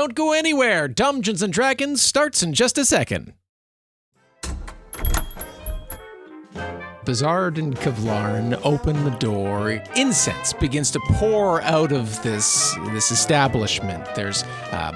Don't go anywhere. Dumbgeons and Dragons starts in just a second. Bizard and Kavlaran open the door. Incense begins to pour out of this establishment. There's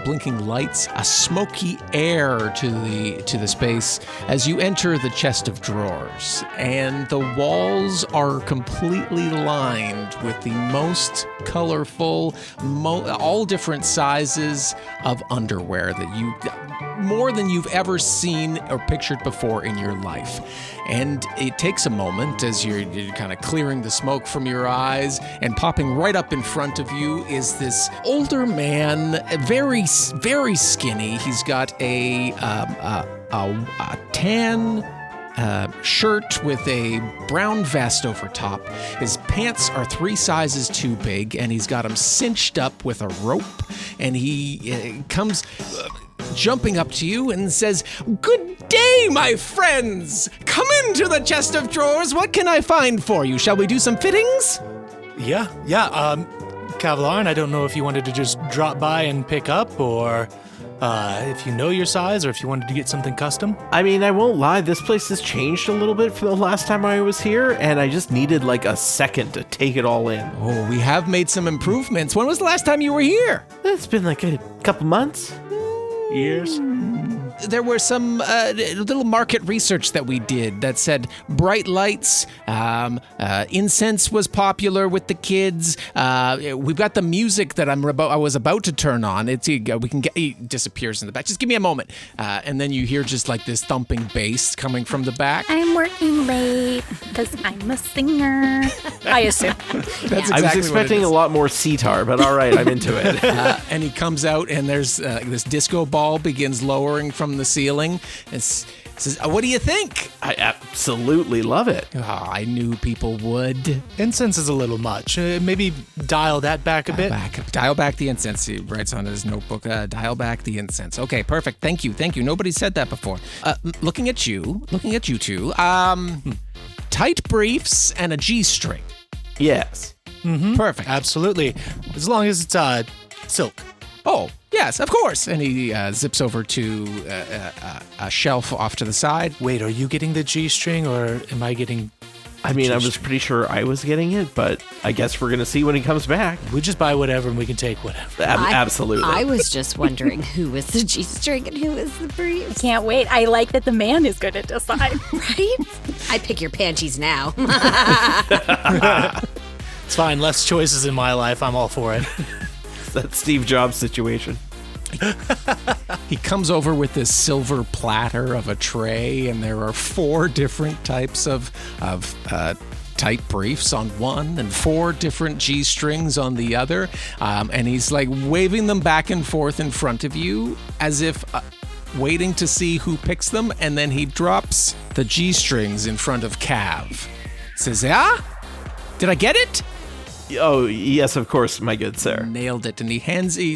blinking lights, a smoky air to the space as you enter the chest of drawers. And the walls are completely lined with the most colorful, all different sizes of underwear that more than you've ever seen or pictured before in your life. And it takes a moment as you're kind of clearing the smoke from your eyes, and popping right up in front of you is this older man, very, very skinny. He's got a tan shirt with a brown vest over top. His pants are 3 sizes too big, and he's got them cinched up with a rope. And he comes jumping up to you and says, "Good day, my friends! Come into the chest of drawers. What can I find for you? Shall we do some fittings?" Yeah. Kavlaran, I don't know if you wanted to just drop by and pick up, or if you know your size, or if you wanted to get something custom. I mean, I won't lie, this place has changed a little bit from the last time I was here, and I just needed like a second to take it all in. Oh, we have made some improvements. When was the last time you were here? It's been like a couple months. Years. There were some little market research that we did that said bright lights, incense was popular with the kids. We've got the music that I was about to turn on. It disappears in the back. Just give me a moment, and then you hear just like this thumping bass coming from the back. I'm working late because I'm a singer. I assume. That's exactly I was expecting a lot more sitar, but all right, I'm into it. And he comes out, and there's this disco ball begins lowering from the ceiling. And says, "What do you think?" I absolutely love it. Oh, I knew people would. Incense is a little much. Maybe dial that back a bit. Dial back the incense. He writes on his notebook, dial back the incense. Okay, perfect. Thank you. Nobody said that before. Looking at you two, tight briefs and a G-string. Yes. Mm-hmm. Perfect. Absolutely. As long as it's silk. Oh, yes, of course. And he zips over to a shelf off to the side. Wait, are you getting the G-string, or am I getting... I mean, I was pretty sure I was getting it, but I guess we're going to see when he comes back. We just buy whatever and we can take whatever. Absolutely. I was just wondering who was the G-string and who was the briefs. Can't wait. I like that the man is going to decide. Right? I pick your panties now. It's fine. Less choices in my life. I'm all for it. That Steve Jobs situation. He comes over with this silver platter of a tray, and there are 4 different types of tight briefs on one and 4 different G-strings on the other. And he's like waving them back and forth in front of you as if waiting to see who picks them. And then he drops the G-strings in front of Cav. Says, "Yeah? Did I get it?" Oh, yes, of course, my good sir. Nailed it. And he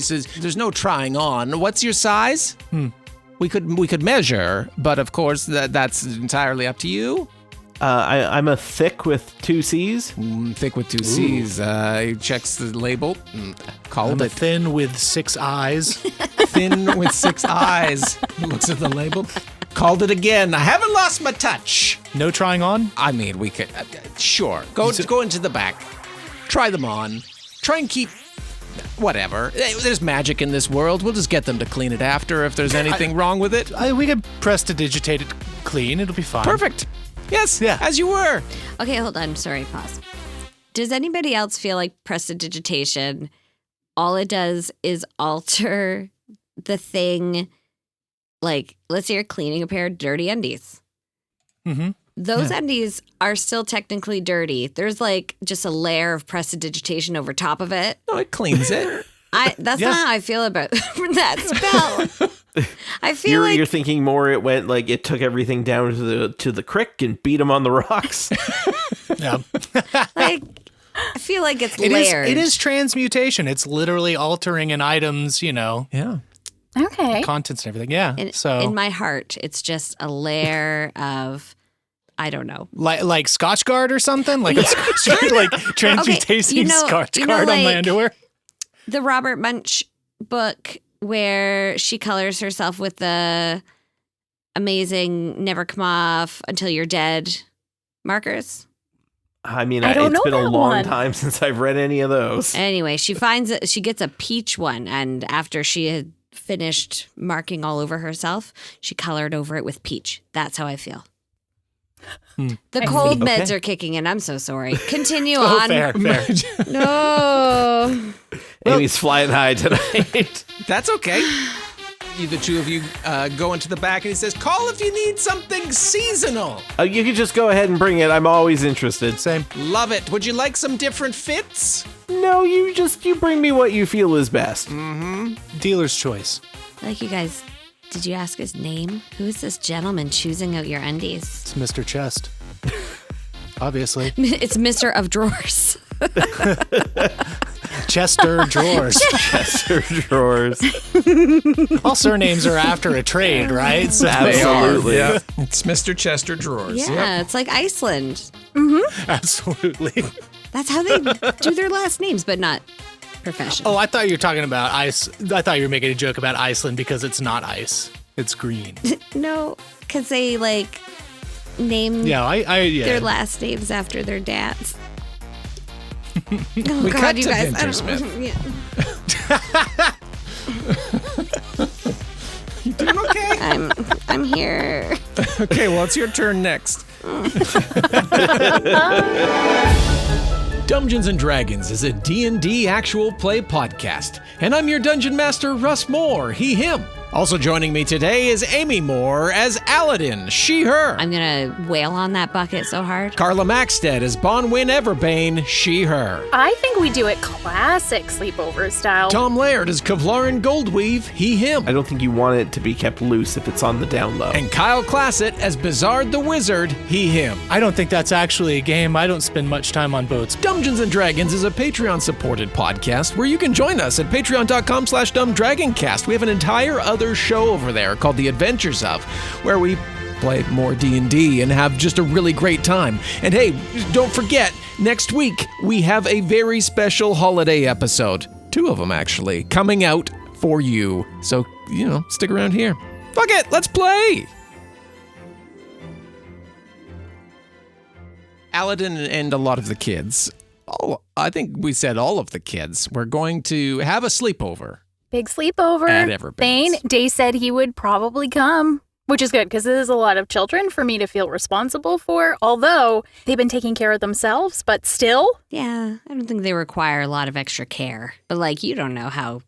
says, "There's no trying on. What's your size?" We could measure, but of course that's entirely up to you. I'm a thick with 2 C's. Thick with 2 C's. He checks the label. I'm a thin with 6 eyes. Thin with 6 eyes. Looks at the label. Called it again. I haven't lost my touch. No trying on? I mean, we could. Sure. Go into the back. Try them on. Try and keep... Whatever. There's magic in this world. We'll just get them to clean it after if there's anything wrong with it. We can prestidigitate it clean. It'll be fine. Perfect. Yes, yeah. As you were. Okay, hold on. Sorry, pause. Does anybody else feel like prestidigitation, all it does is alter the thing, like, let's say you're cleaning a pair of dirty undies. Mm-hmm. Those undies are still technically dirty. There's like just a layer of prestidigitation over top of it. No, it cleans it. That's not how I feel about that spell. I feel you're thinking more. It went like it took everything down to the creek and beat them on the rocks. Yeah. I feel like it's layered. It is transmutation. It's literally altering an item's, Yeah. Okay. contents and everything. Yeah. In my heart, it's just a layer of, I don't know. Like Scotchgard or something? Like like transmutation Scotchgard on my underwear? The Robert Munch book, where she colors herself with the amazing never come off until you're dead markers? I mean, I don't it's know been a that long one. time since I've read any of those. Anyway, she gets a peach one, and after she had finished marking all over herself, she colored over it with peach. That's how I feel. The cold meds Okay. are kicking in. I'm so sorry. Continue Oh, on. fair. No. Amy's flying high tonight. That's okay. The two of you go into the back, and he says, "Call if you need something seasonal." You can just go ahead and bring it. I'm always interested. Same. Love it. Would you like some different fits? No, you bring me what you feel is best. Dealer's choice. Like, you guys, did you ask his name? Who is this gentleman choosing out your undies? It's Mr. Chest. Obviously. It's Mr. of Drawers. Chester Drawers. Chester drawers. All surnames are after a trade, right? So Absolutely. Yeah. It's Mr. Chester Drawers. Yeah, it's like Iceland. Absolutely. That's how they do their last names, but not professional. Oh, I thought you were talking about ice. I thought you were making a joke about Iceland because it's not ice. It's green. No, because they like name Yeah, yeah. their last names after their dads. Oh, We cut you to guys. I Vintersmith. don't- yeah. You doing okay? I'm here. Okay, well, it's your turn next. Dungeons and Dragons is a D&D actual play podcast, and I'm your dungeon master, Russ Moore, he, him. Also joining me today is Amy Moore as Alydin, she, her. I'm gonna wail on that bucket so hard. Carla Maxted as Bonwyn Everbane, she, her. I think we do it classic sleepover style. Tom Laird as Kavlaran Goldweave, he, him. I don't think you want it to be kept loose if it's on the down low. And Kyle Classett as Bizard the Wizard, he, him. I don't think that's actually a game. I don't spend much time on boats. Dungeons and Dragons is a Patreon-supported podcast where you can join us at patreon.com/dumbdragoncast. We have an entire other show over there called The Adventures of, where we play more D&D and have just a really great time. And hey, don't forget, next week we have a very special holiday episode. 2 of them, actually, coming out for you. So, stick around here. Fuck it, let's play! Alydin and a lot of the kids, I think we said all of the kids, we're going to have a sleepover. Big sleepover. At Everbane's. Thayne, Dace said he would probably come, which is good because this is a lot of children for me to feel responsible for, although they've been taking care of themselves, but still. Yeah, I don't think they require a lot of extra care. But you don't know how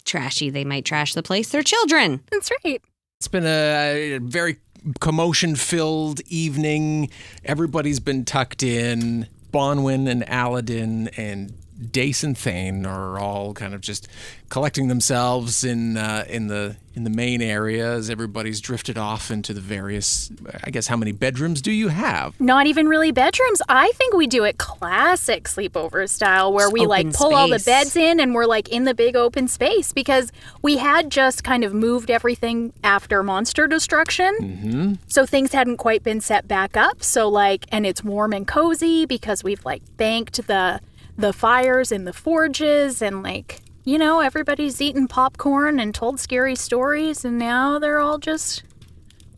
trashy they might trash the place. They're children. That's right. It's been a very commotion-filled evening. Everybody's been tucked in. Bonwyn and Alydin and Dace and Thayne are all kind of just collecting themselves in the main area as everybody's drifted off into the various. I guess, how many bedrooms do you have? Not even really bedrooms. I think we do it classic sleepover style where Just we open pull all the space. beds in and we're in the big open space because we had just kind of moved everything after monster destruction. Mm-hmm. So things hadn't quite been set back up. So and it's warm and cozy because we've banked the fires in the forges and everybody's eaten popcorn and told scary stories and now they're all just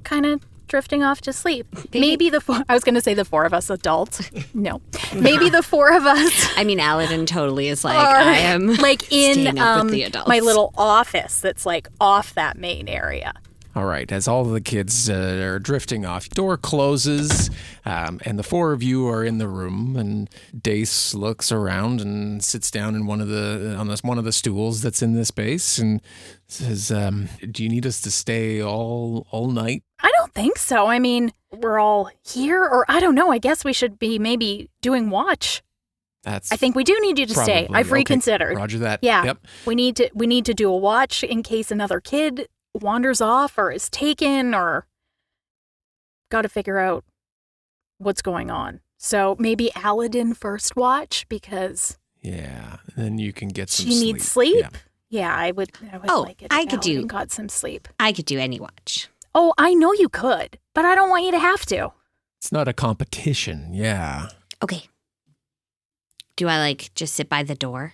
kind of drifting off to sleep. Maybe I was going to say the 4 of us adults. No. Maybe the 4 of us I mean, Alydin totally is I am in staying up with the adults. my little office that's off that main area. All right, as all of the kids are drifting off, door closes, and the 4 of you are in the room. And Dace looks around and sits down in one of the stools that's in this space and says, "Do you need us to stay all night?" I don't think so. I mean, we're all here, or I don't know. I guess we should be maybe doing watch. I think we do need you to stay. Probably. I've reconsidered. Okay, Roger that. Yeah. Yep. We need to do a watch in case another kid wanders off or is taken or got to figure out what's going on. So maybe Alydin first watch because Yeah. Then you can get some she sleep. needs sleep. Yeah. Yeah, I would Oh, like it. I if could do- Alydin got some sleep. I could do any watch. Oh, I know you could, but I don't want you to have to. It's not a competition. Yeah. Okay. Do I just sit by the door?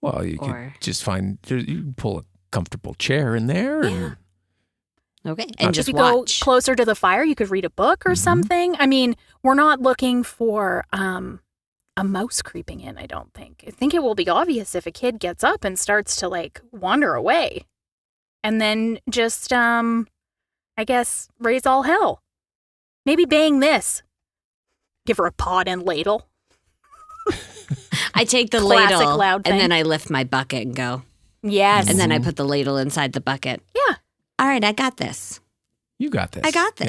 Well, you Or- could just you can pull comfortable chair in there. And Okay. And If just you watch. go closer to the fire, you could read a book or something. I mean, we're not looking for a mouse creeping in, I don't think. I think it will be obvious if a kid gets up and starts to like wander away. And then just I guess raise all hell. Maybe bang this. Give her a pot and ladle. I take the Classic ladle loud and thing. then I lift my bucket and go. Yes. And then I put the ladle inside the bucket. Yeah. All right, I got this. you got this. I got this.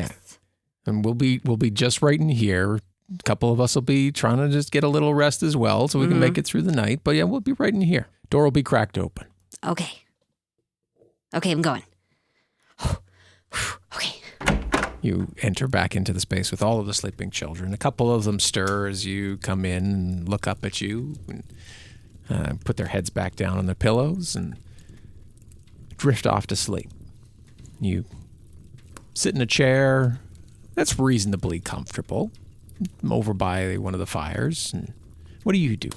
Yeah. And we'll be just right in here. A couple of us will be trying to just get a little rest as well so we can make it through the night. But yeah, we'll be right in here. Door will be cracked open. Okay. Okay, I'm going. Okay. You enter back into the space with all of the sleeping children. A couple of them stir as you come in and look up at you and put their heads back down on their pillows and drift off to sleep. You sit in a chair that's reasonably comfortable over by one of the fires. And what do you do?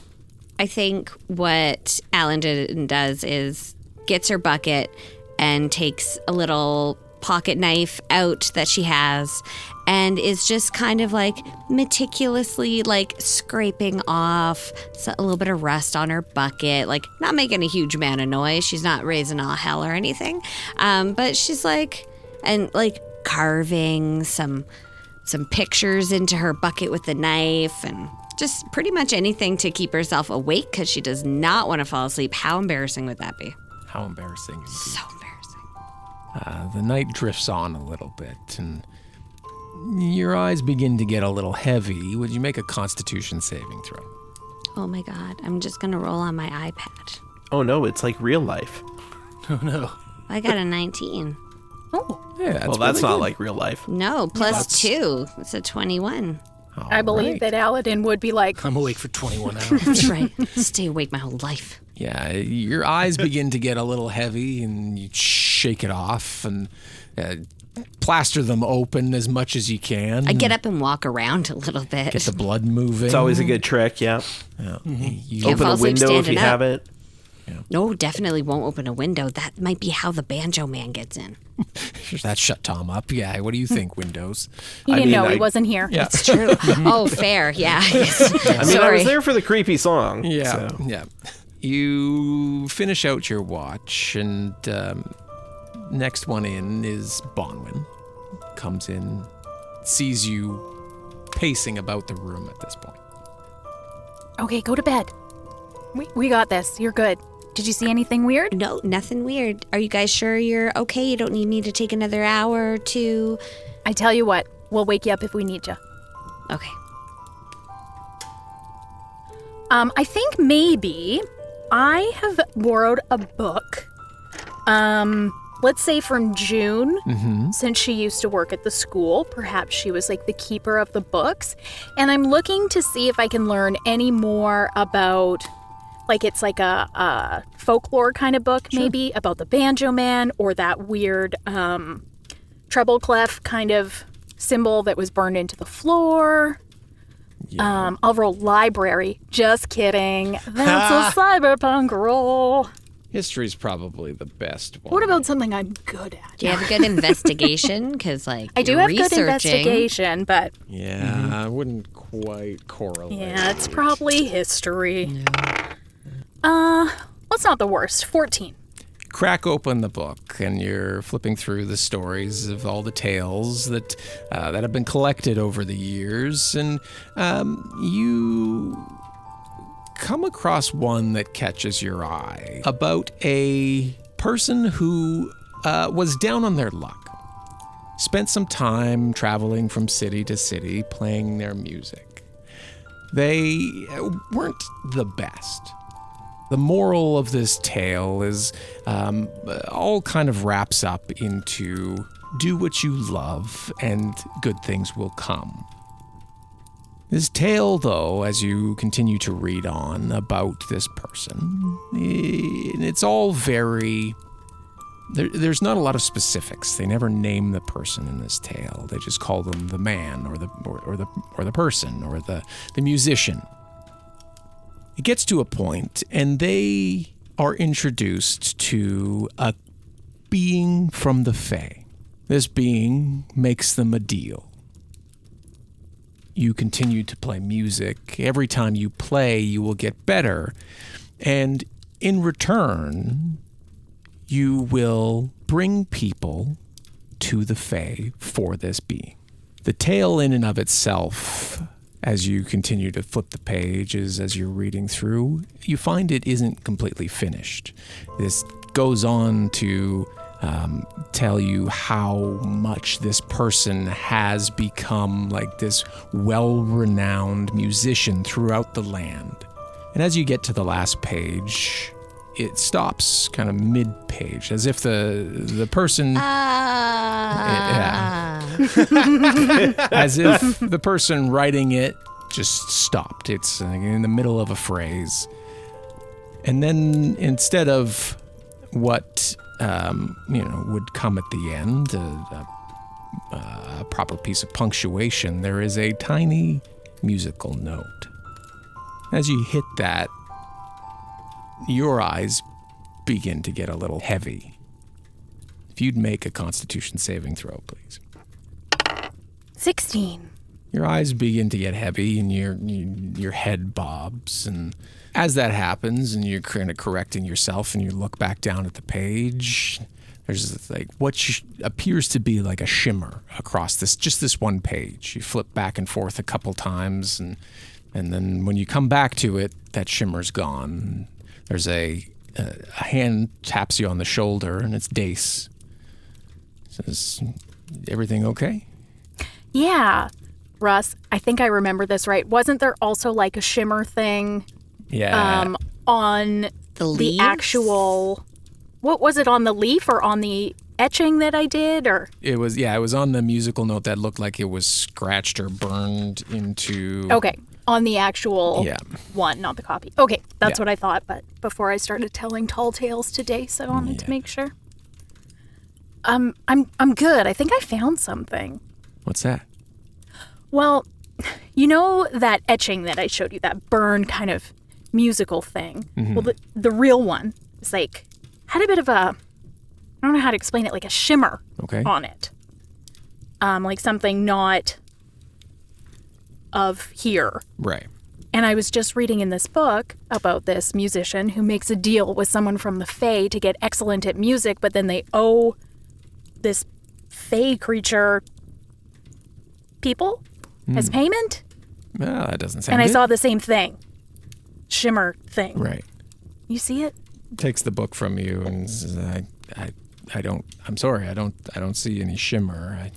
I think what Alydin does is gets her bucket and takes a little pocket knife out that she has and is just kind of like meticulously like scraping off a little bit of rust on her bucket, like not making a huge amount of noise. She's not raising all hell or anything, but she's like, and like carving some pictures into her bucket with the knife and just pretty much anything to keep herself awake because she does not want to fall asleep. How embarrassing would that be? How embarrassing. Indeed. So embarrassing. The night drifts on a little bit, and your eyes begin to get a little heavy. Would you make a Constitution saving throw? Oh my God. I'm just going to roll on my iPad. Oh no, it's like real life. Oh, no. I got a 19. Oh, Yeah, Well, that's not like real life. No, plus 2. It's a 21. I believe that Alydin would be like, I'm awake for 21 hours. That's right. Stay awake my whole life. Yeah, your eyes begin to get a little heavy, and you shake it off and plaster them open as much as you can. I get up and walk around a little bit. Get the blood moving. It's always a good trick, yeah. Yeah. You Can't Open fall a asleep window if standing you up. have it. No, definitely won't open a window. That might be how the banjo man gets in. that shut Tom up. Yeah, what do you think, Windows? he I didn't mean, know he I- wasn't here. Yeah. It's true. Oh, fair. Yeah. I mean, I Sorry. was there for the creepy song. Yeah, so. yeah. You finish out your watch, and next one in is Bonwyn. Comes in, sees you pacing about the room at this point. Okay, go to bed. We got this. You're good. Did you see anything weird? No, nothing weird. Are you guys sure you're okay? You don't need me to take another hour or two? I tell you what, we'll wake you up if we need you. Okay. I think maybe I have borrowed a book. Let's say from June, since she used to work at the school. Perhaps she was like the keeper of the books. And I'm looking to see if I can learn any more about, like it's like a folklore kind of book, maybe, about the banjo man or that weird treble clef kind of symbol that was burned into the floor. Yeah. I'll roll library. Just kidding. That's a cyberpunk roll. History's probably the best one. What about something I'm good at? Do you have a good investigation? Because, like, I do you're have good researching. investigation, but Yeah, I wouldn't quite correlate. yeah, it's probably history. What's not the worst? 14. Crack open the book, and you're flipping through the stories of all the tales that have been collected over the years, and you come across one that catches your eye about a person who was down on their luck. Spent some time traveling from city to city playing their music. They weren't the best. The moral of this tale is all kind of wraps up into do what you love and good things will come. This tale, though, as you continue to read on about this person, it's all very... There's not a lot of specifics. They never name the person in this tale. They just call them the man or the person or the musician. It gets to a point, and they are introduced to a being from the Fae. This being makes them a deal. You continue to play music. Every time you play, you will get better. And in return, you will bring people to the Fae for this being. The tale in and of itself, as you continue to flip the pages as you're reading through, you find it isn't completely finished. This goes on to tell you how much this person has become like this well-renowned musician throughout the land. And as you get to the last page, it stops kind of mid-page, as if the person... as if the person writing it just stopped. It's in the middle of a phrase. And then instead of what would come at the end, a proper piece of punctuation, there is a tiny musical note. As you hit that, your eyes begin to get a little heavy. If you'd make a Constitution saving throw, please. 16. Your eyes begin to get heavy and your head bobs. And as that happens and you're kind of correcting yourself and you look back down at the page, there's like what appears to be like a shimmer across this one page. You flip back and forth a couple times and then when you come back to it, that shimmer's gone. There's a hand taps you on the shoulder and it's Dace. Says, everything okay? Yeah. Russ, I think I remember this right. Wasn't there also like a shimmer thing? Yeah. On the actual... What was it, on the leaf or on the etching that I did? Or It was on the musical note that looked like it was scratched or burned into... Okay, on the actual one, not the copy. Okay, that's what I thought, but before I started telling tall tales to Dace, I wanted to make sure. I'm good. I think I found something. What's that? Well, you know that etching that I showed you, that burn kind of musical thing? Mm-hmm. Well, the real one is like, had a bit of a, I don't know how to explain it, like a shimmer on it. Like something not of here. Right. And I was just reading in this book about this musician who makes a deal with someone from the Fae to get excellent at music, but then they owe this Fae creature people as payment. Well, that doesn't sound And I good. saw the same thing. Shimmer thing. Right. You see it? Takes the book from you and says, I'm sorry, I don't see any shimmer.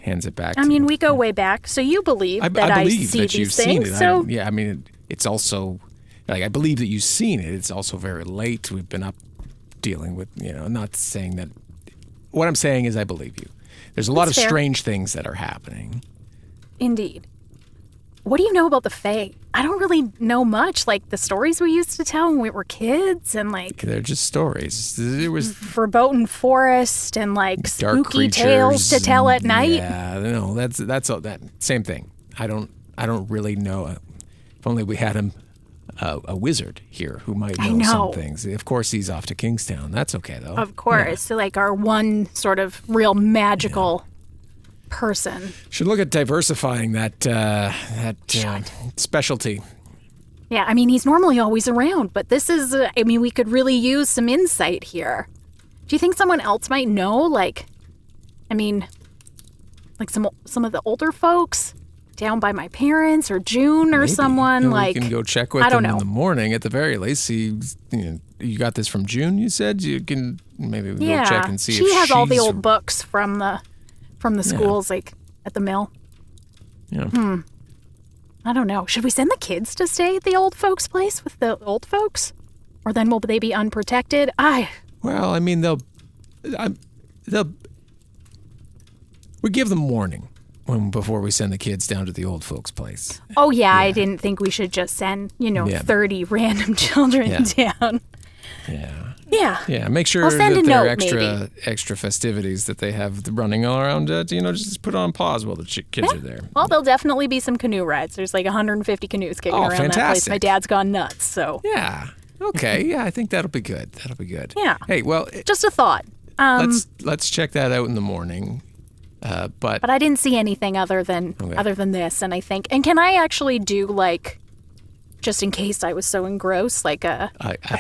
Hands it back I to mean, you. we go way back, so you believe that I believe see that these you've things. seen it. So It's also, like, I believe that you've seen it. It's also very late. We've been up dealing with, not saying that. What I'm saying is I believe you. There's a lot of fair. strange things that are happening. Indeed. What do you know about the Fae? I don't really know much. Like the stories we used to tell when we were kids, and like They're just stories. There was Verboten Forest, and like dark spooky creatures tales to tell at and- night. Yeah, no, that's all that same thing. I don't really know. If only we had a wizard here who might know, know. some things. Of course, he's off to Kingstown. That's okay though. Of course, so like our one sort of real magical person. Should look at diversifying that specialty. Yeah, I mean he's normally always around, but this is. We could really use some insight here. Do you think someone else might know? Like some of the older folks down by my parents or June or Maybe. someone We can go check with I don't them know. in the morning at the very least. See, you got this from June. You said you can maybe go check and see. She if has all the she's- old books from the schools, like at the mill. Yeah. I don't know. Should we send the kids to stay at the old folks' place with the old folks, or then will they be unprotected? Well, I mean, we give them warning before we send the kids down to the old folks' place. Oh yeah, I didn't think we should just send 30 random children down. Yeah. Make sure I'll send that a their note, extra festivities that they have running all around, just put on pause while the kids are there. Well, there'll definitely be some canoe rides. There's like 150 canoes kicking around that place. fantastic. My dad's gone nuts, so. Yeah. Okay, yeah, I think that'll be good. That'll be good. Yeah. Hey, well, Just a thought. let's check that out in the morning. But But I didn't see anything other than this, and I think. And can I actually do like, just in case I was so engrossed, like a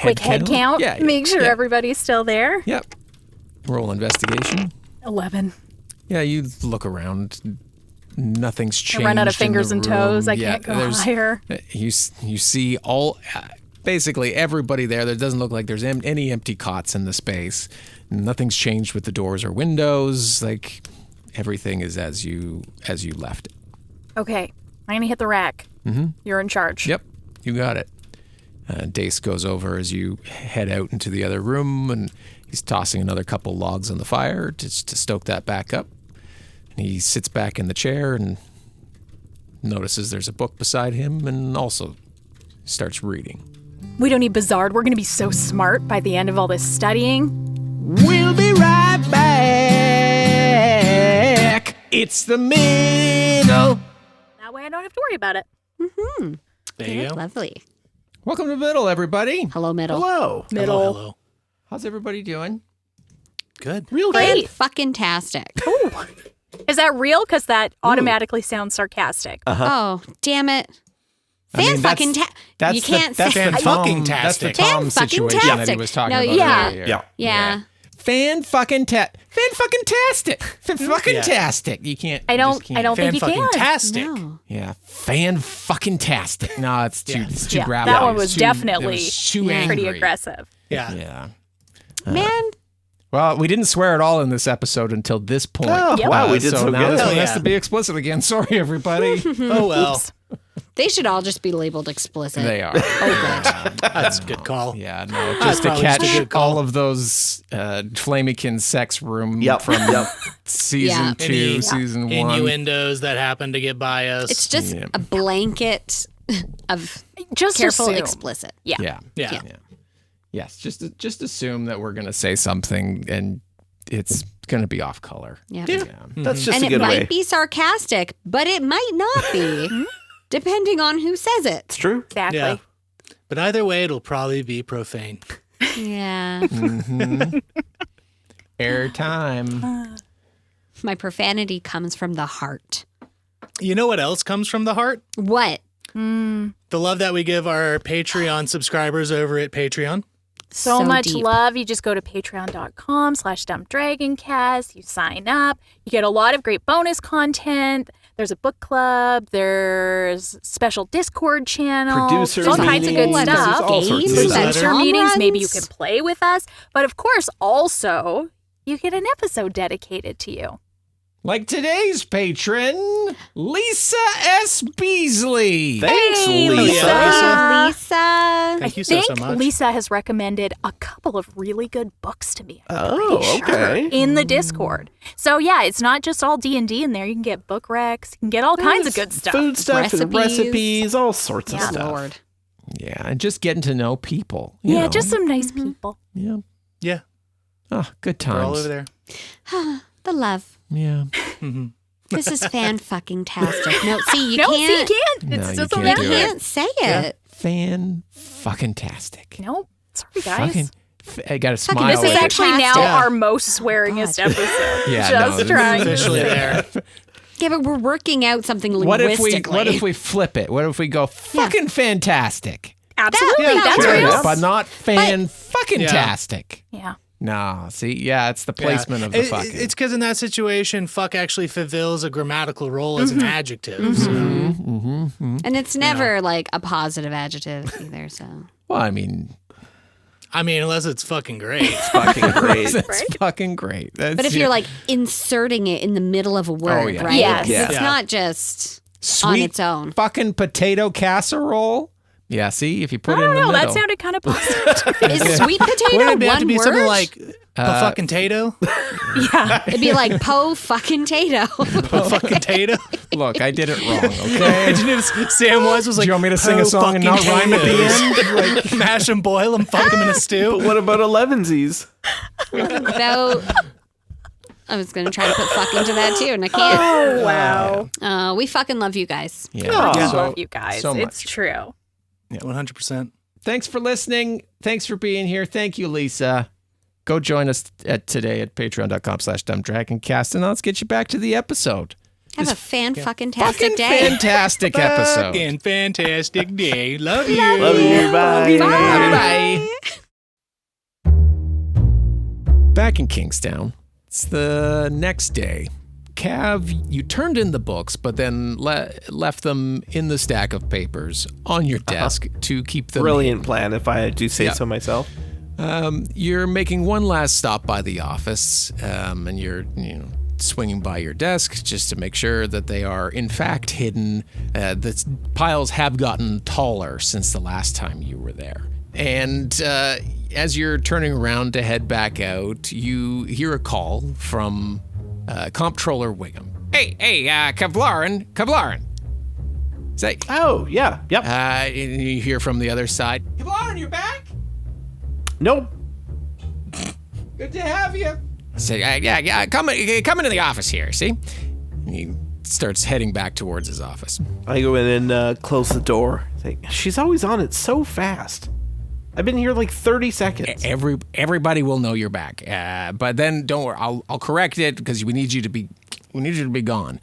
quick head count? Yeah. Make sure yeah. everybody's still there. Yep. Roll investigation. 11. Yeah, you look around. Nothing's changed. I run out of in fingers the and toes. room. I can't go higher. You see all, basically everybody there. There doesn't look like there's any empty cots in the space. Nothing's changed with the doors or windows. Like everything is as you left it. Okay, I'm gonna hit the rack. Mm-hmm. You're in charge. Yep, you got it. Dace goes over as you head out into the other room, and he's tossing another couple logs on the fire to stoke that back up. And he sits back in the chair and notices there's a book beside him and also starts reading. We don't need Bizard. We're gonna be so smart by the end of all this studying. We'll be right back. It's the middle. That way I don't have to worry about it. There you go. Lovely. Welcome to Middle, everybody. Hello, middle. Hello. Middle. Hello. How's everybody doing? Good. Real Great. Fucking tastic. Ooh. Is that real? Because that automatically sounds sarcastic. Oh, damn it. I mean, Fan fucking that's You the- can't that's say the Tom, fucking That's the tastic. Tom Fan fucking situation that he tastic. was talking No, about yeah. earlier. Yeah. Fan fucking tastic. Fan fucking tastic. You can't. I you don't just can't. think you can. Fan-fucking-tastic. No. Yeah, fan fucking tastic. No, it's too. Yeah. It's too Yeah, graphic. that one It's was too- definitely it was too Yeah. angry. pretty aggressive. Yeah. Yeah. Man, Well, we didn't swear at all in this episode until this point. Oh, Yep. wow, we did so now good. this one Oh, has yeah. to be explicit again. Sorry, everybody. Oh, well. Oops. they should all just be labeled explicit. They are. Oh, good. That's a good call. Yeah, no, just to probably catch just a good call. all of those Flameykin sex room Yep. from season Yeah. 2, Any season 1. Innuendos that happen to get by us. It's just Yeah. a blanket of Just careful assume. explicit. Yeah. yeah. Yes, just assume that we're going to say something and it's going to be off color. Yeah. That's just And a it good might way. be sarcastic, but it might not be, depending on who says it. It's true. Exactly. Yeah. But either way, it'll probably be profane. Yeah. Airtime. My profanity comes from the heart. You know what else comes from the heart? What? The love that we give our Patreon subscribers over at Patreon. So much deep. love. You just go to patreon.com/dumbdragoncast. You sign up. You get a lot of great bonus content. There's a book club. There's special Discord channel. Producers All kinds of good meetings, stuff. there's all sorts of Games, stuff. Producer Tom meetings. Maybe you runs. can play with us. But of course, also, you get an episode dedicated to you. Like today's patron, Lisa S. Beasley. Thanks, Hey, Lisa. Lisa. Thank you I so think much. Lisa has recommended a couple of really good books to me. Oh, okay. In the Discord. So yeah, it's not just all D&D in there. You can get book recs. You can get all kinds of good stuff. Food stuff and Recipes. recipes, all sorts of Yeah. stuff. Lord. Yeah, and just getting to know people. you Yeah, know. just some nice people. Yeah. Yeah. Oh, good We're all times. over there. The love. Yeah. This is fan fucking tastic. No, see, you No, can't. see, you can't. No, It's you just can't You do it. can't say it. Fan fucking tastic. Nope. Sorry, guys. Fucking, I got to Fucking smile. This is at it. actually now Yeah. our most swearingest episode. Yeah, Just no, this trying is to Officially say. there. Yeah, but we're working out something What linguistically. if we flip it? What if we go fucking fantastic? Absolutely. Yeah, that's sure. real. Yeah. But not fan fucking tastic. Yeah. No, see, yeah, it's the placement of the fucking. It's because in that situation, fuck actually fulfills a grammatical role as an adjective. So. And it's never like a positive adjective either. So well, I mean, I mean, unless it's fucking great. Fucking great. that's fucking great. That's, but if you're like inserting it in the middle of a word, yeah. right? Yes. 'Cause Yeah. it's Yeah. not just sweet on its own. fucking potato casserole. Yeah, see, if you put I it in don't the know. middle. That sounded kind of positive. Is sweet potato Wouldn't it have to one be word? something like a fucking tato? Yeah. It'd be like po fucking tato. A fucking tato? Look, I did it wrong. Okay. Imagine if Sam was Do like, you want me to sing a "Po song and not fucking rhyme at the potatoes." end? Like, mash and boil them, fuck them in a stew. But what about 11sies? Though I was gonna try to put fuck into that too, and I can't. Oh, wow. We fucking love you guys. Yeah. I so- love you guys. so It's much. true. 100%. thanks for listening. Thanks for being here. Thank you, Lisa. Go join us today at patreon.com/dumbdragoncast, and let's get you back to the episode. Have a fan-fucking-tastic day. Fantastic episode. Fucking fantastic day. Love you. Love you. Bye. Bye. Back in Kingstown, it's the next day. Cav, you turned in the books, but then left them in the stack of papers on your desk to keep them. Brilliant plan, if I do say so myself. You're making one last stop by the office, and you're swinging by your desk just to make sure that they are in fact hidden. The piles have gotten taller since the last time you were there. And as you're turning around to head back out, you hear a call from Comptroller Wiggum. Hey, Kavlaran. Is that? Oh, yeah, yep. And you hear from the other side. Kavlaran, you're back? Nope. Good to have you. So, come into the office here, see? And he starts heading back towards his office. I go in and close the door. She's always on it so fast. I've been here like 30 seconds. Everybody will know you're back. But then don't worry, I'll correct it because we need you to be gone.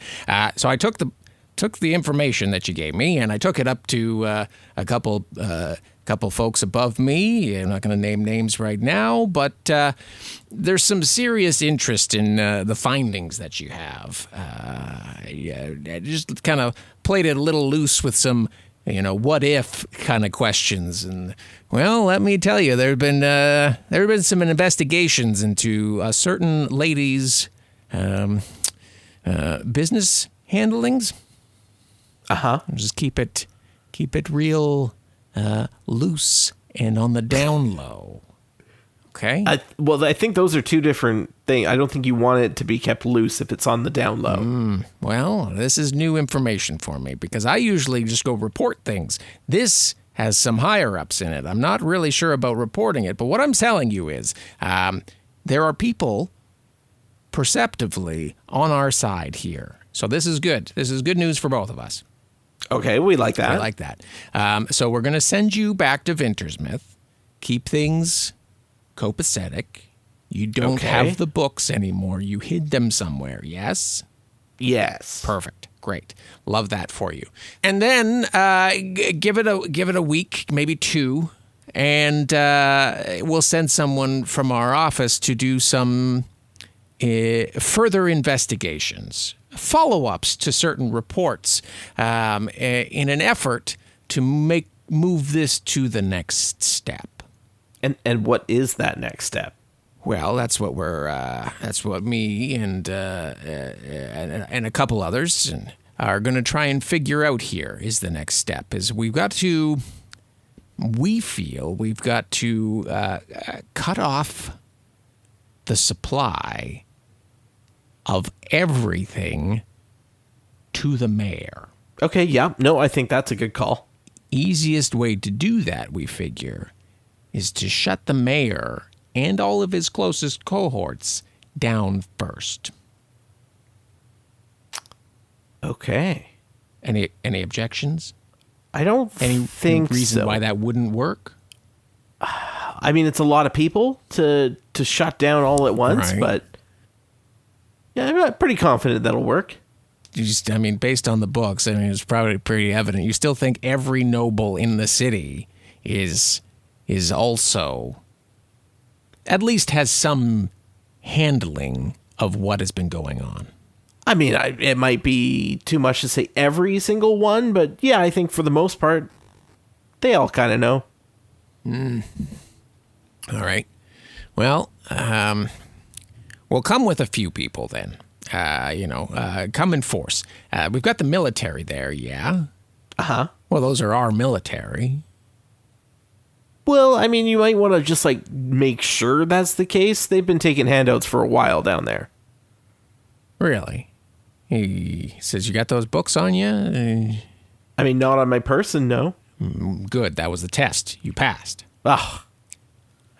So I took the information that you gave me and I took it up to a couple folks above me. I'm not going to name names right now, but there's some serious interest in the findings that you have. I just kind of played it a little loose with some, what if kind of questions. And well, let me tell you, there have been some investigations into a certain lady's business handlings. Just keep it real loose and on the down low. Okay. I think those are two different things. I don't think you want it to be kept loose if it's on the down low. Well, this is new information for me because I usually just go report things. This has some higher ups in it. I'm not really sure about reporting it, but what I'm telling you is there are people perceptively on our side here. So this is good. This is good news for both of us. Okay, we like that. I like that. So we're going to send you back to Vintersmith. Keep things copacetic. You don't have the books anymore. You hid them somewhere, yes? Yes. Perfect. Great. Love that for you. And then give it a week, maybe two, and we'll send someone from our office to do some further investigations, follow-ups to certain reports in an effort to move this to the next step. And what is that next step? Well, that's what me and a couple others are going to try and figure out here is the next step. Is we feel we've got to cut off the supply of everything to the mayor. Okay, yeah. No, I think that's a good call. Easiest way to do that, we figure, is to shut the mayor and all of his closest cohorts down first. Okay. Any objections? I don't think reason so. why that wouldn't work? I mean, it's a lot of people to shut down all at once, Right. but yeah, I'm pretty confident that'll work. Based on the books, it's probably pretty evident. You still think every noble in the city is also, at least has some handling of what has been going on. I mean, it might be too much to say every single one, but yeah, I think for the most part, they all kind of know. All right. Well, we'll come with a few people then. Come in force. We've got the military there, yeah? Uh-huh. Well, those are our military. Well, I mean, you might want to just, make sure that's the case. They've been taking handouts for a while down there. Really? He says you got those books on you? I mean, not on my person, no. Good. That was the test. You passed. Ugh.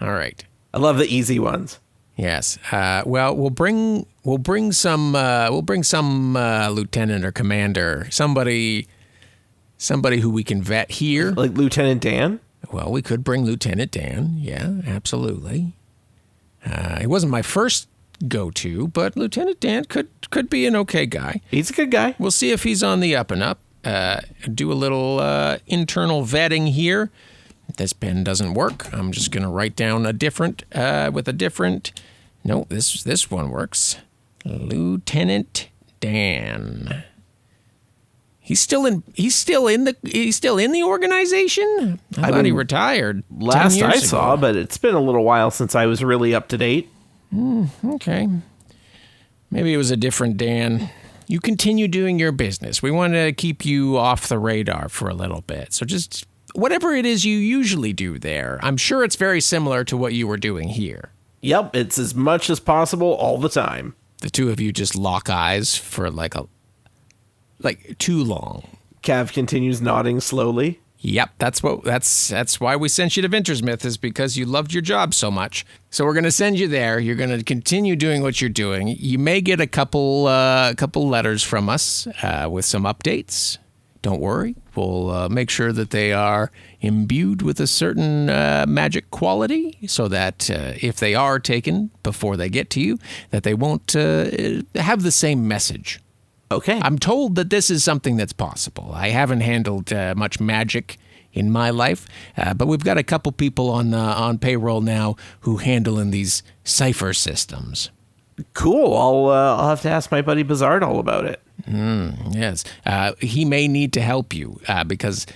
All right. I love the easy ones. Yes. Well, we'll bring some lieutenant or commander, somebody who we can vet here. Like Lieutenant Dan? Well, we could bring Lieutenant Dan. Yeah, absolutely. He wasn't my first go-to, but Lieutenant Dan could be an okay guy. He's a good guy. We'll see if he's on the up and up. Do a little internal vetting here. If this pen doesn't work, I'm just going to write down a different, with a different... No, this one works. Lieutenant Dan. He's still in the organization? I thought he retired. Last 10 years I ago. saw, but it's been a little while since I was really up to date. Okay. Maybe it was a different Dan. You continue doing your business. We want to keep you off the radar for a little bit. So just whatever it is you usually do there, I'm sure it's very similar to what you were doing here. Yep, it's as much as possible all the time. The two of you just lock eyes for like too long. Cav continues nodding slowly. Yep, that's why we sent you to Vintersmith, is because you loved your job so much. So we're going to send you there. You're going to continue doing what you're doing. You may get a couple letters from us with some updates. Don't worry. We'll make sure that they are imbued with a certain magic quality so that if they are taken before they get to you, that they won't have the same message. Okay. I'm told that this is something that's possible. I haven't handled much magic in my life, but we've got a couple people on payroll now who handle in these cipher systems. Cool. I'll have to ask my buddy Bizard all about it. Yes. He may need to help you because...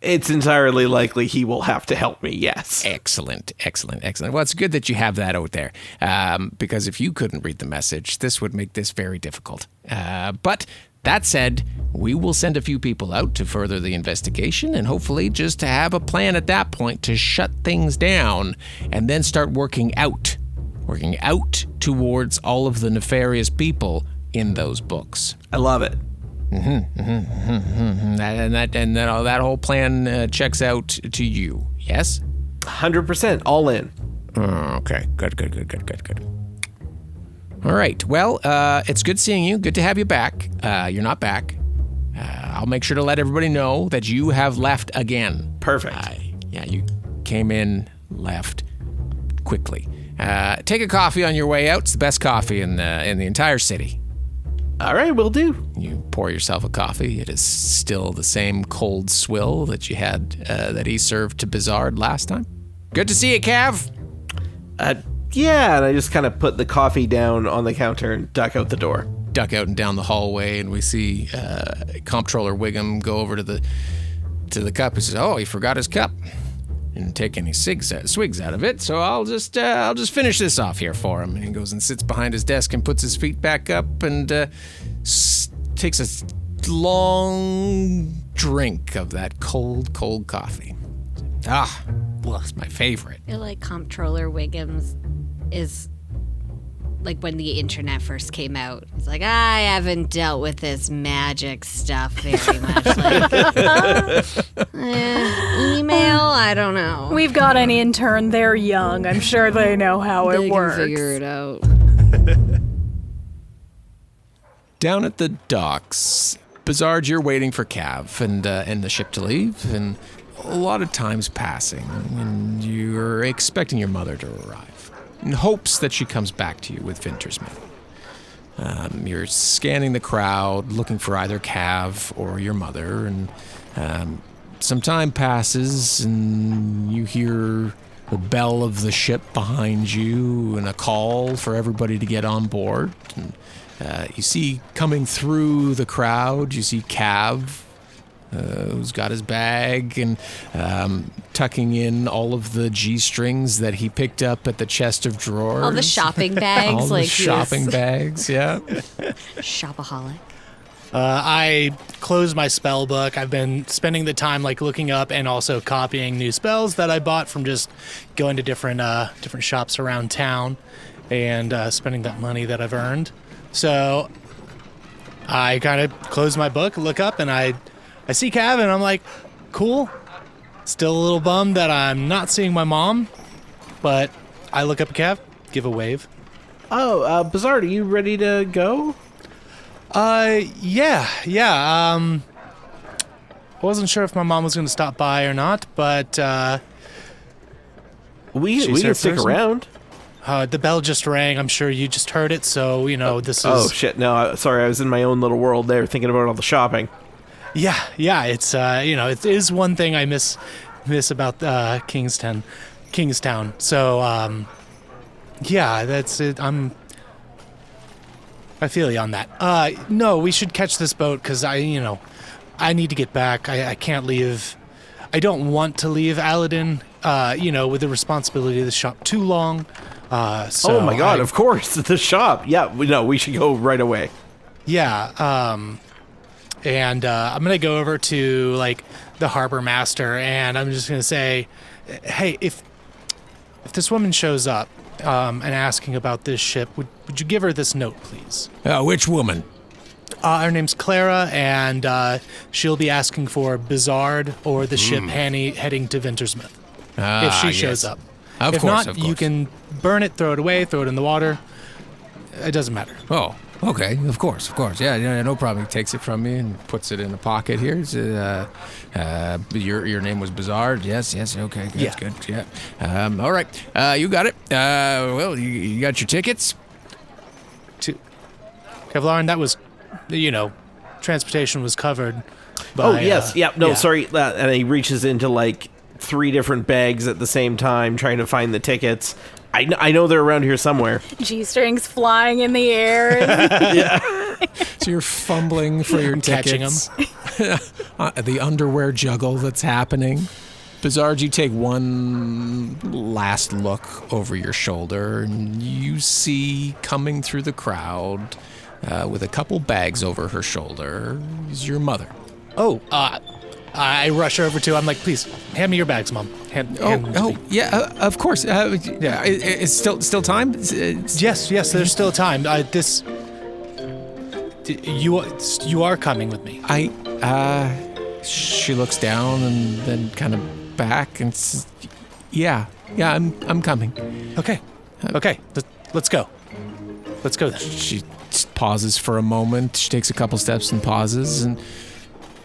It's entirely likely he will have to help me, yes. Excellent. Well, it's good that you have that out there because if you couldn't read the message, this would make this very difficult. But that said, we will send a few people out to further the investigation and hopefully just to have a plan at that point to shut things down and then start working out towards all of the nefarious people in those books. I love it. That whole plan checks out to you. Yes? 100% all in. Okay. Good. All right. Well, it's good seeing you. Good to have you back. You're not back. I'll make sure to let everybody know that you have left again. Perfect. Yeah, you came in, left quickly. Take a coffee on your way out. It's the best coffee in the entire city. All right, will do. You pour yourself a coffee. It is still the same cold swill that you had that he served to Bizard last time. Good to see you, Cav. Yeah, and I just kind of put the coffee down on the counter and duck out the door. Duck out and down the hallway, and we see Comptroller Wiggum go over to the cup. He says, "Oh, he forgot his cup. Didn't take any swigs out of it, so I'll just finish this off here for him." And he goes and sits behind his desk and puts his feet back up and takes a long drink of that cold coffee. Well, it's my favorite. I feel like Comptroller Wiggums is like when the internet first came out. It's like, I haven't dealt with this magic stuff very much. Email, I don't know. We've got an intern. They're young. I'm sure they know how it works. They can figure it out. Down at the docks, Bizard, you're waiting for Cav and the ship to leave, and a lot of time's passing, and you're expecting your mother to arrive, in hopes that she comes back to you with Vintersmith. You're scanning the crowd, looking for either Cav or your mother, and some time passes, and you hear the bell of the ship behind you and a call for everybody to get on board. And, you see coming through the crowd, you see Cav, who's got his bag and tucking in all of the G-strings that he picked up at the chest of drawers. All the shopping bags. All the shopping bags, yeah. Shopaholic. I closed my spell book. I've been spending the time looking up and also copying new spells that I bought from just going to different shops around town and spending that money that I've earned. So I kind of close my book, look up, and I see Cav, and I'm like, cool. Still a little bummed that I'm not seeing my mom, but I look up at Cav, give a wave. Oh, Bizard, are you ready to go? Yeah. wasn't sure if my mom was going to stop by or not, but We She's can her stick person? around. the bell just rang. I'm sure you just heard it, so, this is... Oh, shit. No, sorry. I was in my own little world there thinking about all the shopping. Yeah, it's, it is one thing I miss about Kingstown. So, yeah, that's it. I feel you on that. No, we should catch this boat because I need to get back. I can't leave. I don't want to leave Alydin, with the responsibility of the shop too long. So oh my god, of course, the shop. Yeah, we should go right away. Yeah, and I'm gonna go over to like the harbor master, and I'm just gonna say, hey, if this woman shows up and asking about this ship, would you give her this note, please? Which woman? Her name's Clara, and she'll be asking for Bizard or the ship heading to Vintersmith. If she shows up. If not, you can burn it, throw it away, throw it in the water. It doesn't matter. Oh, okay. Of course. Yeah, no problem. He takes it from me and puts it in a pocket here. Your name was Bizard? Yes. Okay, good. Yeah. Good. Yeah. All right. You got it. Well, you got your tickets? Kavlaran, that was, transportation was covered by... Oh, yes. No, yeah. sorry. And he reaches into, like, 3 different bags at the same time, trying to find the tickets. I know they're around here somewhere. G-strings flying in the air. So you're fumbling for your Catching tickets. The underwear juggle that's happening. Bizard, you take one last look over your shoulder, and you see coming through the crowd with a couple bags over her shoulder is your mother. Oh, I rush over to. I'm like, please hand me your bags, Mom. Yeah, of course. Yeah, it's still time. Yes, there's still time. You are coming with me. She looks down and then kind of back and says, yeah, I'm coming. Okay. Let's go. Let's go then. She pauses for a moment. She takes a couple steps and pauses and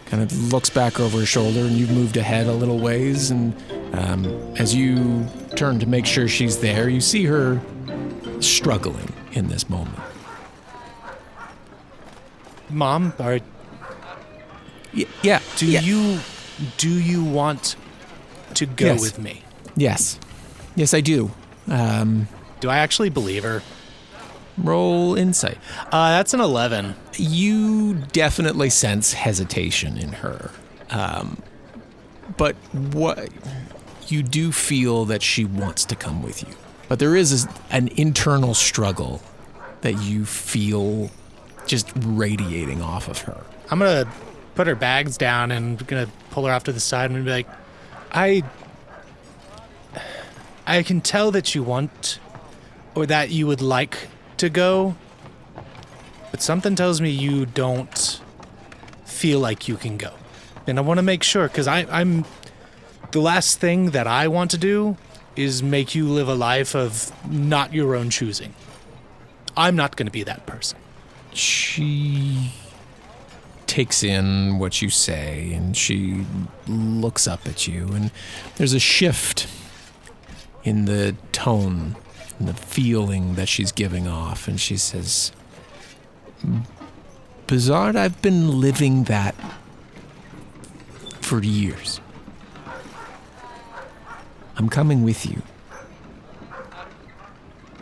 kind of looks back over her shoulder, and you've moved ahead a little ways, and as you turn to make sure she's there, you see her struggling in this moment. Mom, Yeah. do you want to go Yes. with me? Yes, I do. Do I actually believe her? Roll insight. That's an 11. You definitely sense hesitation in her. But what you do feel that she wants to come with you. But there is an internal struggle that you feel just radiating off of her. I'm gonna put her bags down and gonna pull her off to the side and be like, I can tell that you want, or that you would like to go, but something tells me you don't feel like you can go. And I want to make sure, because I'm the last thing that I want to do is make you live a life of not your own choosing. I'm not going to be that person. She takes in what you say, and she looks up at you, and there's a shift in the tone and the feeling that she's giving off, and she says, Bizard, I've been living that for years. I'm coming with you.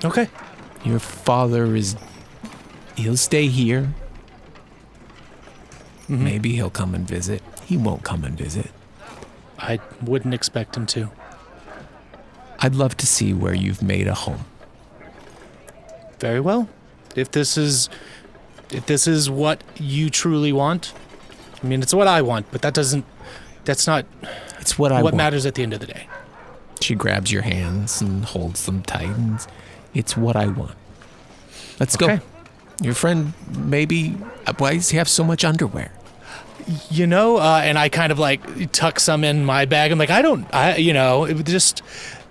Okay. Your father he'll stay here. Mm-hmm. Maybe he'll come and visit. He won't come and visit. I wouldn't expect him to. I'd love to see where you've made a home. Very well. If this is what you truly want, I mean, it's what I want, but that's not It's what I what want. matters at the end of the day. She grabs your hands and holds them tight. And it's what I want. Let's Okay. go. Your friend, maybe, why does he have so much underwear? And I kind of like tuck some in my bag. I'm like, it would just,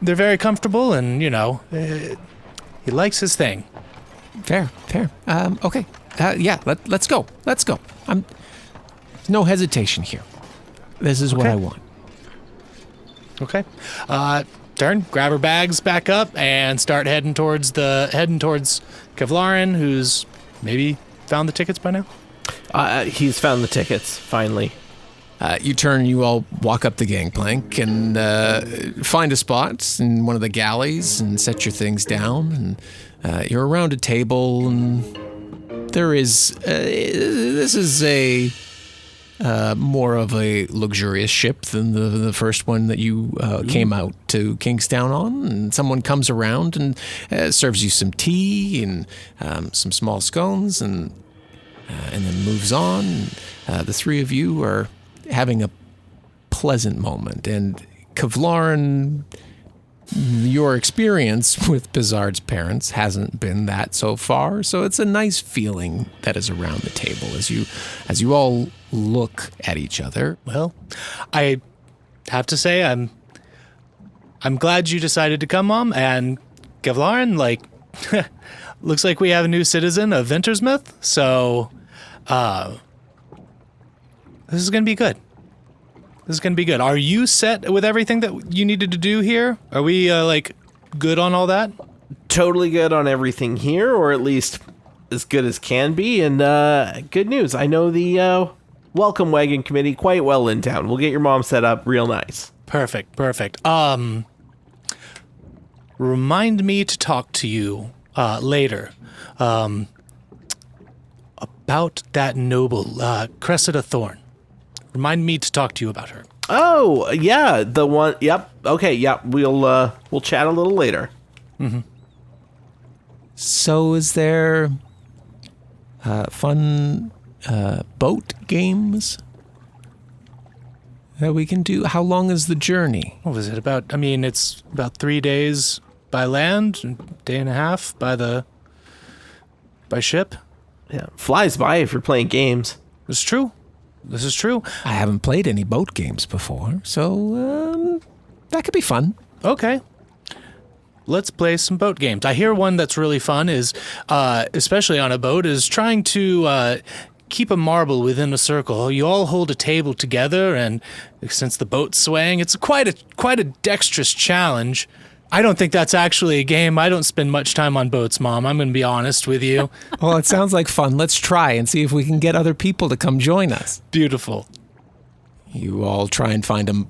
they're very comfortable, and, he likes his thing. Fair. Okay. Yeah, let's go. There's no hesitation here. This is what Okay. I want. Okay. Turn, grab her bags back up, and start heading towards Kavlaran, who's maybe found the tickets by now. He's found the tickets, finally. You all walk up the gangplank and find a spot in one of the galleys and set your things down. And you're around a table, and there is. This is a more of a luxurious ship than the first one that you came out to Kingstown on. And someone comes around and serves you some tea and some small scones, and then moves on. The three of you are having a pleasant moment. And Kavlaran, your experience with Bizard's parents hasn't been that so far, so it's a nice feeling that is around the table as you all look at each other. Well, I have to say I'm glad you decided to come, Mom. And Kavlaran, looks like we have a new citizen of Ventersmith, so this is going to be good. This is going to be good. Are you set with everything that you needed to do here? Are we, good on all that? Totally good on everything here, or at least as good as can be. And good news, I know the welcome wagon committee quite well in town. We'll get your mom set up real nice. Perfect. Remind me to talk to you later about that noble Cressida Thorn. Remind me to talk to you about her. Oh, yeah, the one. Yep. Okay, yep. We'll chat a little later. Mm-hmm. So is there fun boat games that we can do? How long is the journey? What was it about? I mean, it's about 3 days by land, a day and a half by ship. Yeah, flies by if you're playing games. This is true. I haven't played any boat games before, so that could be fun. Okay. Let's play some boat games. I hear one that's really fun is, especially on a boat, is trying to keep a marble within a circle. You all hold a table together, and since the boat's swaying, it's quite a dexterous challenge. I don't think that's actually a game. I don't spend much time on boats, Mom. I'm going to be honest with you. Well, it sounds like fun. Let's try and see if we can get other people to come join us. Beautiful. You all try and find a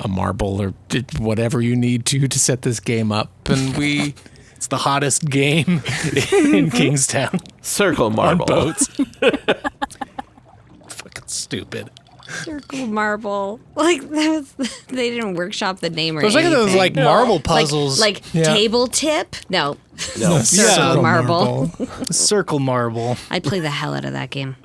marble or whatever you need to set this game up, and we... It's the hottest game in Kingstown. Circle marble. On boats. Fucking stupid. Circle marble. They didn't workshop the name or There's anything. those marble puzzles. Table tip? No. No. Circle marble. Circle marble. I'd play the hell out of that game.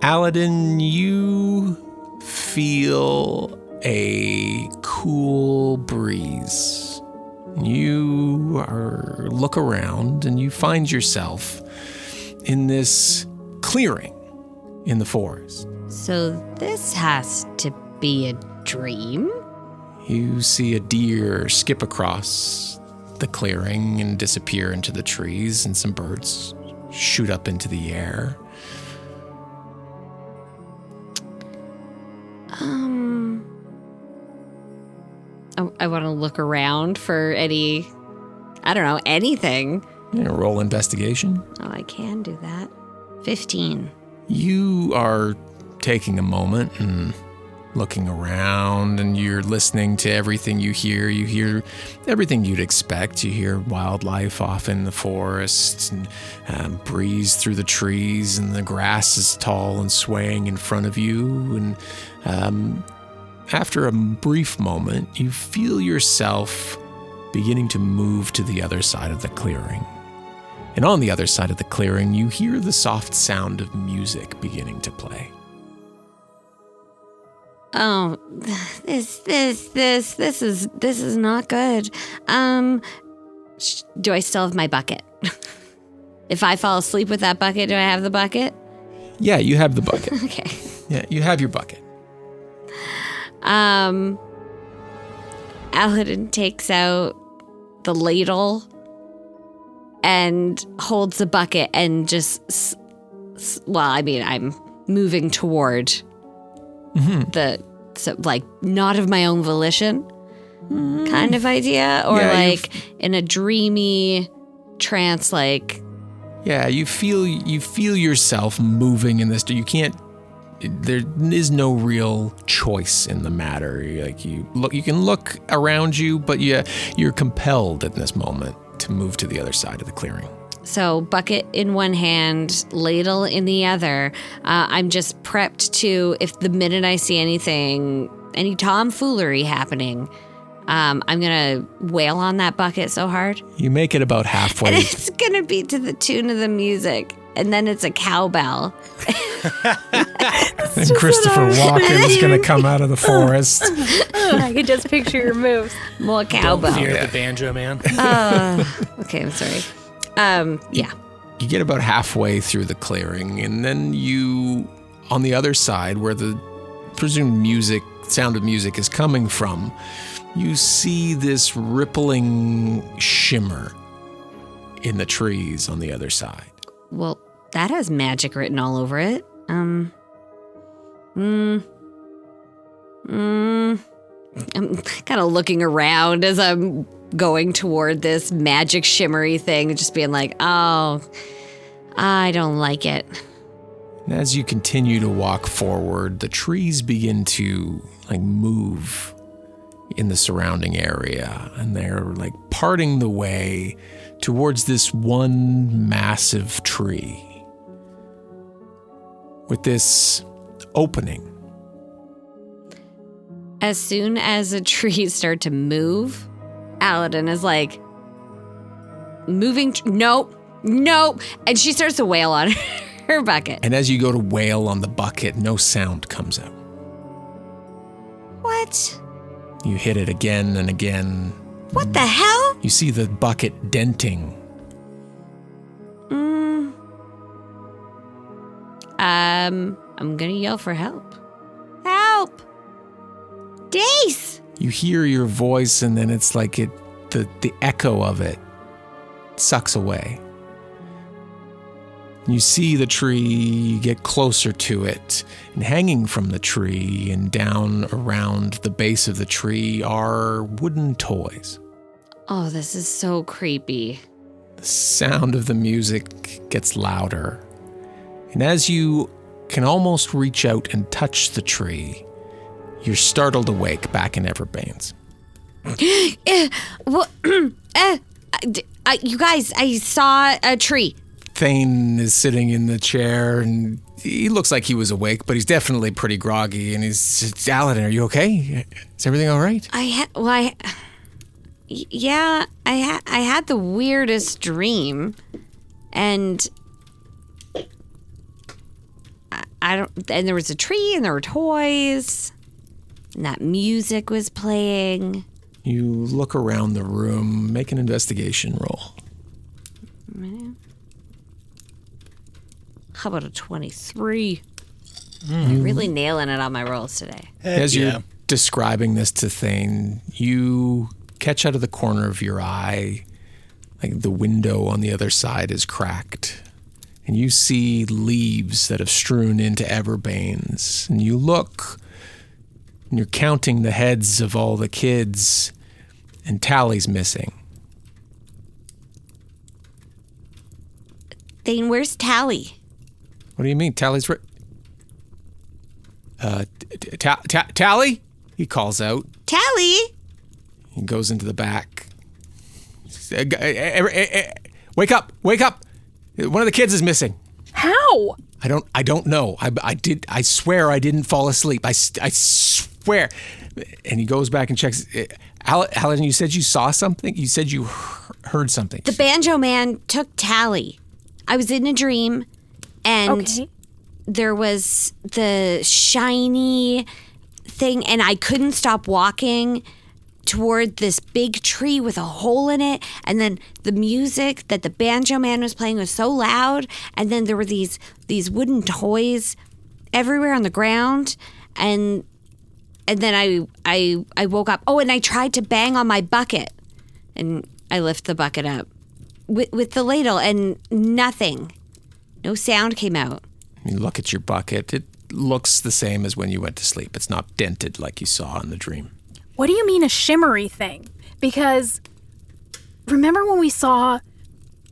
Alydin, you feel a cool breeze. You look around and you find yourself in this clearing in the forest. So this has to be a dream? You see a deer skip across the clearing and disappear into the trees, and some birds shoot up into the air. I want to look around for any, anything. Roll investigation. Oh, I can do that. 15. You are taking a moment and looking around, and you're listening to everything you hear. You hear everything you'd expect. You hear wildlife off in the forest, and breeze through the trees, and the grass is tall and swaying in front of you. And after a brief moment, you feel yourself beginning to move to the other side of the clearing. And on the other side of the clearing, you hear the soft sound of music beginning to play. Oh, this is not good. Do I still have my bucket? If I fall asleep with that bucket, do I have the bucket? Yeah, you have the bucket. Okay. Yeah, you have your bucket. Alydin takes out the ladle and holds the bucket and just well, I mean, I'm moving toward not of my own volition kind of idea, or Yeah, in a dreamy trance, Yeah, you feel yourself moving in this. You can't. There is no real choice in the matter. You can look around you, but you're compelled at this moment to move to the other side of the clearing. So bucket in one hand, ladle in the other. I'm just prepped to, if the minute I see any tomfoolery happening, I'm going to wail on that bucket so hard. You make it about halfway. And it's going to be to the tune of the music. And then it's a cowbell. And Christopher Walken is going to come out of the forest. I can just picture your moves. More cowbell. Fear the banjo man. Okay, I'm sorry. Yeah. You get about halfway through the clearing, and then you, on the other side, where the presumed sound of music is coming from, you see this rippling shimmer in the trees on the other side. Well, that has magic written all over it. I'm kind of looking around as I'm going toward this magic shimmery thing, just being like, oh, I don't like it. And as you continue to walk forward, the trees begin to move in the surrounding area, and they're parting the way towards this one massive tree with this opening. As soon as the trees start to move, Alydin is like, moving, nope, and she starts to wail on her bucket. And as you go to wail on the bucket, no sound comes out. What? You hit it again and again. What the hell? You see the bucket denting. I'm gonna yell for help. Help! Dace! You hear your voice, and then it's like the echo of it sucks away. You see the tree, get closer to it, and hanging from the tree and down around the base of the tree are wooden toys. Oh, this is so creepy. The sound of the music gets louder, and as you can almost reach out and touch the tree, you're startled awake back in Everbane's. You guys, I saw a tree. Thayne is sitting in the chair, and he looks like he was awake, but he's definitely pretty groggy, and he's, Alydin, are you okay? Is everything all right? I had the weirdest dream, and and there was a tree, and there were toys, and that music was playing. You look around the room, make an investigation roll. How about a 23? I'm really nailing it on my rolls today. As you're describing this to Thayne, you catch out of the corner of your eye, the window on the other side is cracked, and you see leaves that have strewn into Everbane's, and you look, and you're counting the heads of all the kids, and Tally's missing. Thayne, where's Tally? What do you mean? Tally's Tally? He calls out. Tally? He goes into the back. Wake up! One of the kids is missing. How? I don't know. I swear I didn't fall asleep. I swear. And he goes back and checks. Alydin, you said you saw something? You said you heard something. The banjo man took Tally. I was in a dream, and there was the shiny thing, and I couldn't stop walking toward this big tree with a hole in it, and then the music that the banjo man was playing was so loud, and then there were these wooden toys everywhere on the ground, and then I woke up. Oh, and I tried to bang on my bucket, and I lift the bucket up with the ladle, and nothing. No sound came out. You look at your bucket. It looks the same as when you went to sleep. It's not dented like you saw in the dream. What do you mean a shimmery thing? Because remember when we saw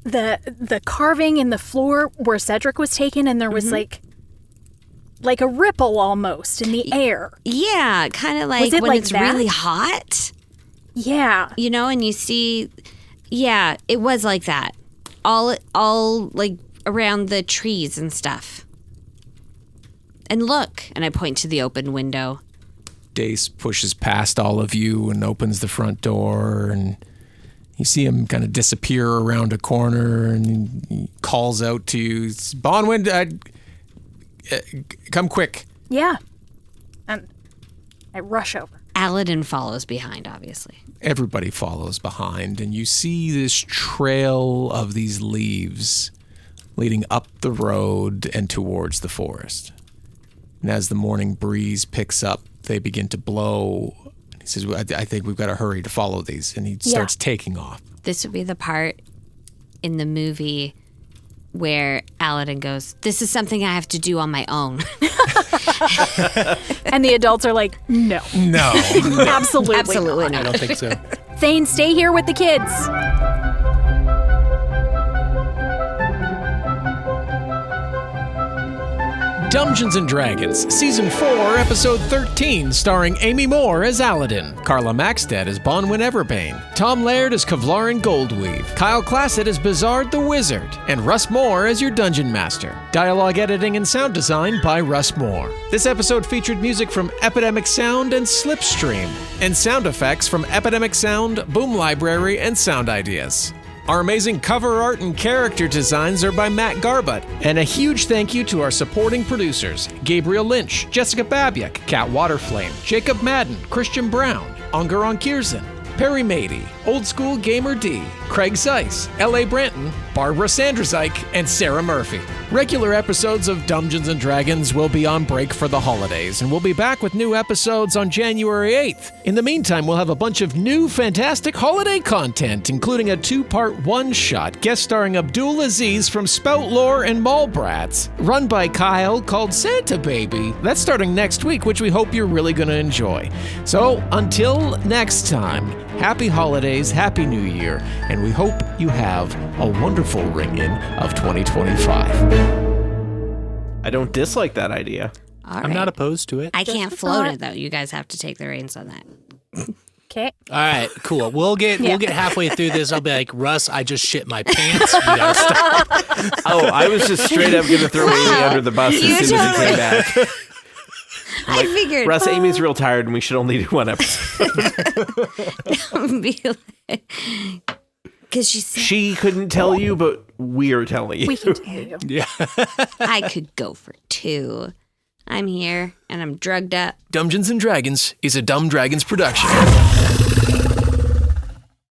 the carving in the floor where Cedric was taken and there was like a ripple almost in the air? Yeah, kind of like when like it's that? really hot. Yeah. You know, and you see, yeah, it was like that. All like around the trees and stuff. And look, and I point to the open window. Dace pushes past all of you and opens the front door, and you see him kind of disappear around a corner, and he calls out to you, Bonwyn, come quick. Yeah. And I rush over. Alydin follows behind, obviously. Everybody follows behind, and you see this trail of these leaves leading up the road and towards the forest. And as the morning breeze picks up, they begin to blow. He says, I think we've got to hurry to follow these. And he starts taking off. This would be the part in the movie where Alydin goes, this is something I have to do on my own. And the adults are like, no. No. Absolutely Absolutely not. not. I don't think so. Thayne, stay here with the kids. Dumbgeons and Dragons, Season 4, Episode 13, starring Amy Moore as Alydin, Carla Maxted as Bonwyn Everbane, Tom Laird as Kavlaran Goldweave, Kyle Classett as Bizard the Wizard, and Russ Moore as your Dungeon Master. Dialogue editing and sound design by Russ Moore. This episode featured music from Epidemic Sound and Slipstream, and sound effects from Epidemic Sound, Boom Library, and Sound Ideas. Our amazing cover art and character designs are by Matt Garbutt. And a huge thank you to our supporting producers, Gabriel Lynch, Jessica Babiak, Kat Waterflame, Jacob Madden, Christian Brown, Ungaron Kiersen, Perry Mady, Old School Gamer D, Craig Zeiss, L.A. Branton, Barbara Sanderzyk, and Sarah Murphy. Regular episodes of Dumbgeons and Dragons will be on break for the holidays, and we'll be back with new episodes on January 8th. In the meantime, we'll have a bunch of new fantastic holiday content, including a 2-part one-shot guest starring Abdul Aziz from Spout Lore and Mallbrats, run by Kyle, called Santa Baby. That's starting next week, which we hope you're really going to enjoy. So, until next time, happy holidays, happy new year, and we hope you have a wonderful ring-in of 2025. I don't dislike that idea. All I'm right. not opposed to it. I can't Just a float thought. it, though. You guys have to take the reins on that. Okay. All right, cool. We'll get halfway through this. I'll be like, Russ, I just shit my pants. We gotta stop. Oh, I was just straight up going to throw Amy under the bus You as soon as he came back. I figured. Russ, Amy's real tired and we should only do one episode. Because she said She couldn't tell you, but we're telling you. We can tell you. Yeah. I could go for 2. I'm here, and I'm drugged up. Dumbgeons and Dragons is a Dumb Dragons production.